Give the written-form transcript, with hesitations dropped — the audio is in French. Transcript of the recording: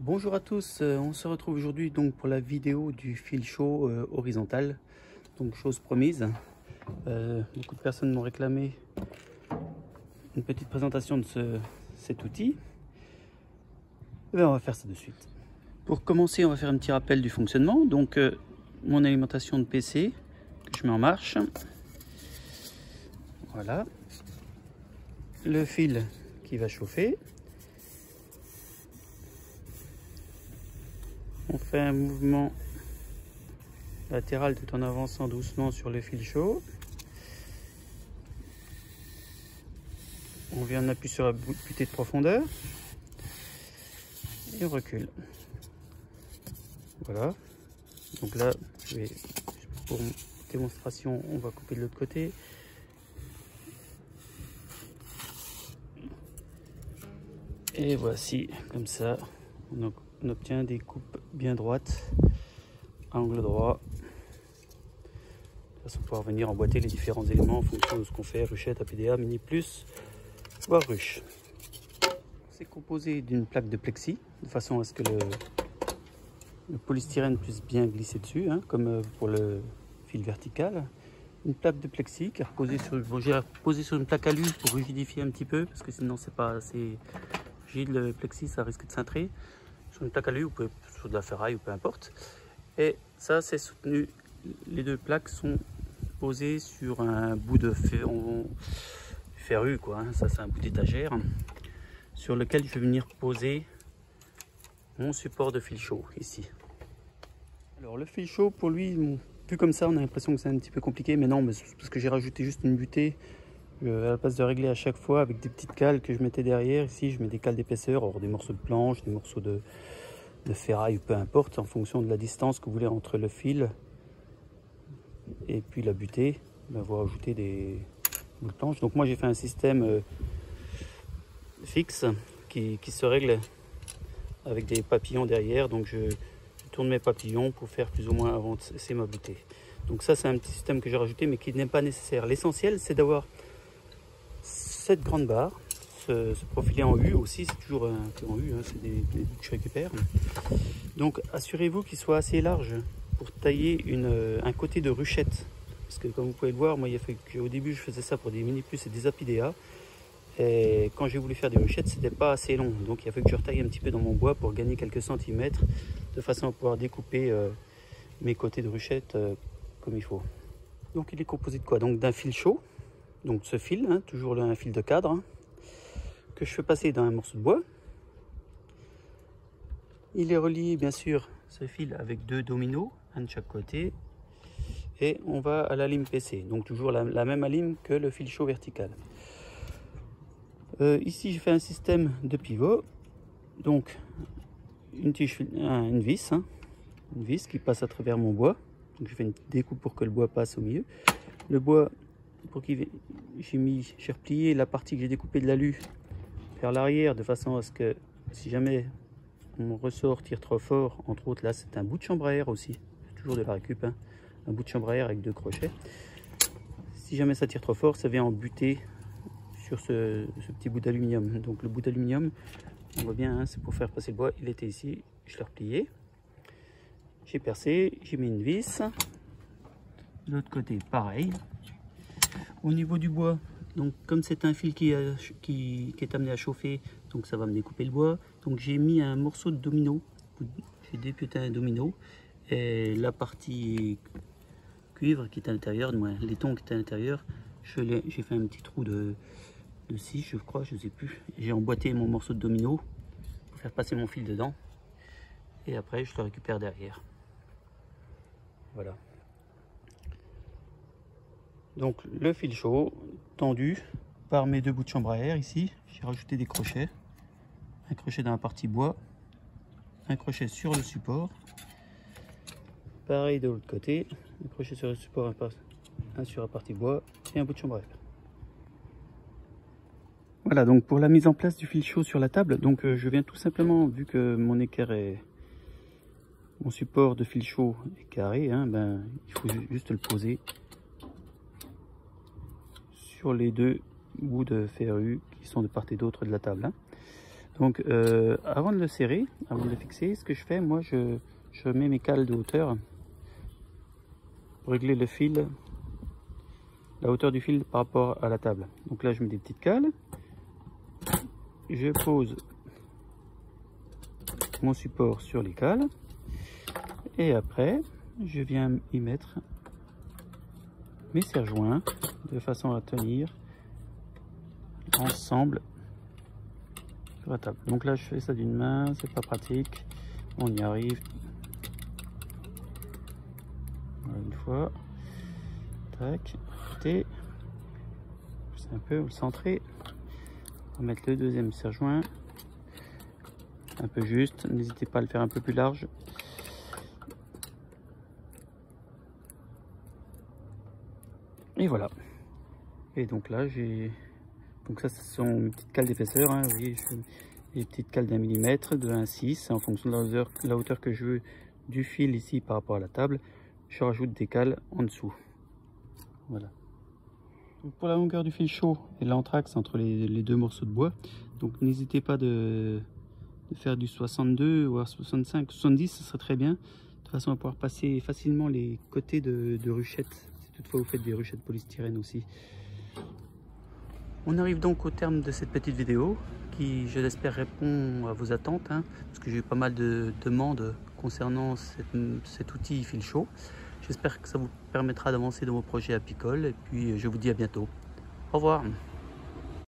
Bonjour à tous, on se retrouve aujourd'hui donc pour la vidéo du fil chaud horizontal, donc chose promise. Beaucoup de personnes m'ont réclamé une petite présentation de cet outil. Et bien, on va faire ça de suite. Pour commencer, on va faire un petit rappel du fonctionnement. Donc mon alimentation de PC que je mets en marche. Voilà. Le fil qui va chauffer. On fait un mouvement latéral tout en avançant doucement sur le fil chaud. On vient en appui sur la butée de profondeur et on recule. Voilà. Donc là, pour démonstration, on va couper de l'autre côté. Et voici, comme ça, on obtient des coupes bien droites, angle droit, de façon à pouvoir venir emboîter les différents éléments en fonction de ce qu'on fait, ruchette, APDA, mini plus, voire ruche. C'est composé d'une plaque de plexi, de façon à ce que le polystyrène puisse bien glisser dessus, hein, comme pour le fil vertical. Une plaque de plexi qui est reposée j'ai reposé sur une plaque alu pour rigidifier un petit peu, parce que sinon c'est pas assez rigide le plexi, ça risque de cintrer. Sur une plaque alu, vous pouvez sur de la ferraille ou peu importe. Et ça, c'est soutenu. Les deux plaques sont posées sur un bout de ferru, quoi. Hein. Ça, c'est un bout d'étagère sur lequel je vais venir poser mon support de fil chaud ici. Alors, le fil chaud, pour lui, vu comme ça, on a l'impression que c'est un petit peu compliqué, mais non, mais c'est parce que j'ai rajouté juste une butée. À la place de régler à chaque fois avec des petites cales que je mettais derrière, ici je mets des cales d'épaisseur, or des morceaux de planche, des morceaux de ferraille, peu importe, en fonction de la distance que vous voulez entre le fil et puis la butée, ben, vous rajoutez des bouts de planche. Donc moi j'ai fait un système fixe qui se règle avec des papillons derrière, donc je tourne mes papillons pour faire plus ou moins avancer ma butée. Donc ça c'est un petit système que j'ai rajouté mais qui n'est pas nécessaire. L'essentiel c'est d'avoir cette grande barre, se profiler en U aussi, c'est toujours un peu en U, hein, c'est des bouts que je récupère. Donc assurez-vous qu'il soit assez large pour tailler un côté de ruchette. Parce que comme vous pouvez le voir, moi il a fait qu'au début je faisais ça pour des mini plus et des apidéas. Et quand j'ai voulu faire des ruchettes, c'était pas assez long. Donc il a fallu que je retaille un petit peu dans mon bois pour gagner quelques centimètres, de façon à pouvoir découper mes côtés de ruchette comme il faut. Donc il est composé de quoi? Donc d'un fil chaud. Donc ce fil, hein, toujours un fil de cadre, hein, que je fais passer dans un morceau de bois. Il est relié bien sûr, ce fil, avec deux dominos, un de chaque côté. Et on va à la lime PC, donc toujours la même lime que le fil chaud vertical. Ici j'ai fait un système de pivot. Donc une vis, hein, une vis qui passe à travers mon bois. Donc je fais une découpe pour que le bois passe au milieu. Le bois, j'ai replié la partie que j'ai découpée de l'alu vers l'arrière de façon à ce que si jamais mon ressort tire trop fort, entre autres là c'est un bout de chambre à air aussi, toujours de la récup, hein, un bout de chambre à air avec 2 crochets. Si jamais ça tire trop fort, ça vient en buter sur ce petit bout d'aluminium. Donc le bout d'aluminium, on voit bien, hein, c'est pour faire passer le bois. Il était ici, je l'ai replié, j'ai percé, j'ai mis une vis. De l'autre côté pareil. Au niveau du bois, donc comme c'est un fil qui est amené à chauffer, donc ça va me découper le bois. Donc j'ai mis un morceau de domino, j'ai député un domino, et la partie cuivre qui est à l'intérieur, les tons qui étaient à l'intérieur, j'ai fait un petit trou de 6 je crois, je ne sais plus. J'ai emboîté mon morceau de domino pour faire passer mon fil dedans, et après je le récupère derrière. Voilà. Donc le fil chaud tendu par mes 2 bouts de chambre à air ici, j'ai rajouté des crochets, un crochet dans la partie bois, un crochet sur le support, pareil de l'autre côté, un crochet sur le support, un sur la partie bois et un bout de chambre à air. Voilà donc pour la mise en place du fil chaud sur la table, donc je viens tout simplement, vu que mon support de fil chaud est carré, hein, ben, il faut juste le poser sur les 2 bouts de ferru qui sont de part et d'autre de la table, hein. Donc avant de le serrer, avant de le fixer, ce que je fais, moi je mets mes cales de hauteur pour régler le fil, la hauteur du fil par rapport à la table. Donc là je mets des petites cales, je pose mon support sur les cales et après je viens y mettre mes serre-joints de façon à tenir ensemble sur la table. Donc là je fais ça d'une main, c'est pas pratique, on y arrive. Voilà, une fois, tac, et c'est un peu centré. On va mettre le deuxième serre-joint un peu juste, n'hésitez pas à le faire un peu plus large. Et voilà. Et donc là j'ai, donc ça ce sont mes petites cales d'épaisseur, hein. Vous voyez, je fais des petites cales d'1 mm, de 1,6 en fonction de la hauteur que je veux du fil ici par rapport à la table. Je rajoute des cales en dessous. Voilà. Donc pour la longueur du fil chaud et l'entraxe entre les deux morceaux de bois, donc n'hésitez pas de faire du 62 ou 65, 70, ce serait très bien, de façon à pouvoir passer facilement les côtés de ruchettes, si toutefois vous faites des ruchettes polystyrène aussi. On arrive donc au terme de cette petite vidéo qui, je l'espère, répond à vos attentes, hein, parce que j'ai eu pas mal de demandes concernant cet outil fil chaud. J'espère que ça vous permettra d'avancer dans vos projets apicoles et puis je vous dis à bientôt. Au revoir.